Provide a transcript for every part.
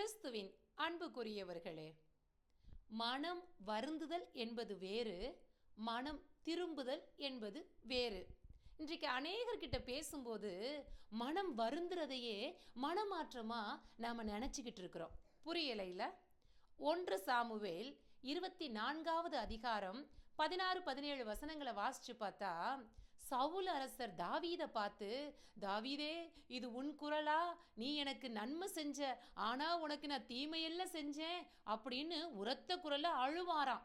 கிறிஸ்துவின் அன்புக்குரியவர்களே, மனம் வருந்துதல் என்பது வேறு, மனம் திரும்புதல் என்பது வேறு. இன்றைக்கு அநேகர்கிட்ட பேசும்போது மனம் வருந்துறதையே மனமாற்றமா நாம் நினச்சிக்கிட்டு இருக்கிறோம். புரியலைல? 1 சாமுவேல் 24வது அதிகாரம் 16-17 வசனங்களை வாசிச்சு பார்த்தா, சவுல் அரசர் தாவீதை பார்த்து, தாவீதே, இது உன் குரலா? நீ எனக்கு நன்மை செஞ்ச, ஆனா உனக்கு நான் தீமையெல்லாம் செஞ்சேன் அப்படின்னு உரத்த குரல்ல அழுவாராம்.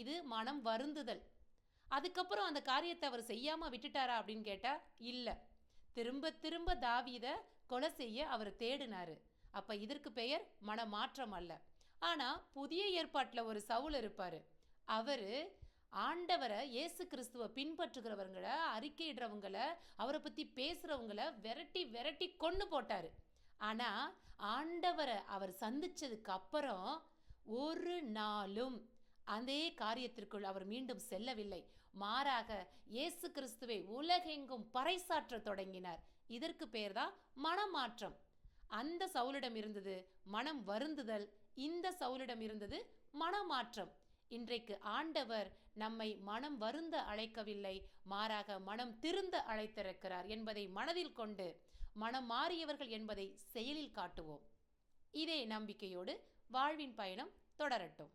இது மனம் வருந்துதல். அதுக்கப்புறம் அந்த காரியத்தை அவர் செய்யாம விட்டுட்டாரா அப்படின்னு கேட்டா இல்லை. திரும்ப திரும்ப தாவீதை கொலை செய்ய அவர் தேடினாரு. அப்ப இதற்கு பெயர் மனமாற்றம் அல்ல. ஆனா புதிய ஏற்பாட்டில் ஒரு சவுல் இருப்பாரு. அவரு ஆண்டவரை, இயேசு கிறிஸ்துவை பின்பற்றுகிறவங்களை, அறிக்கையிடுறவங்களை, அவரை பற்றி பேசுகிறவங்களை விரட்டி விரட்டி கொண்டு போட்டார். ஆனால் ஆண்டவரை அவர் சந்தித்ததுக்கு அப்புறம் ஒரு நாளும் அதே காரியத்திற்குள் அவர் மீண்டும் செல்லவில்லை. மாறாக இயேசு கிறிஸ்துவை உலகெங்கும் பறைசாற்ற தொடங்கினார். இதற்கு பேர் தான் மனமாற்றம். அந்த சவுலிடம் இருந்தது மனம் வருந்துதல், இந்த சவுலிடம் இருந்தது மனமாற்றம். இன்றைக்கு ஆண்டவர் நம்மை மனம் வருந்த அழைக்கவில்லை, மாறாக மனம் திருந்த அழைத்திருக்கிறார் என்பதை மனதில் கொண்டு மனம் மாறியவர்கள் என்பதை செயலில் காட்டுவோம். இதே நம்பிக்கையோடு வாழ்வின் பயணம் தொடரட்டும்.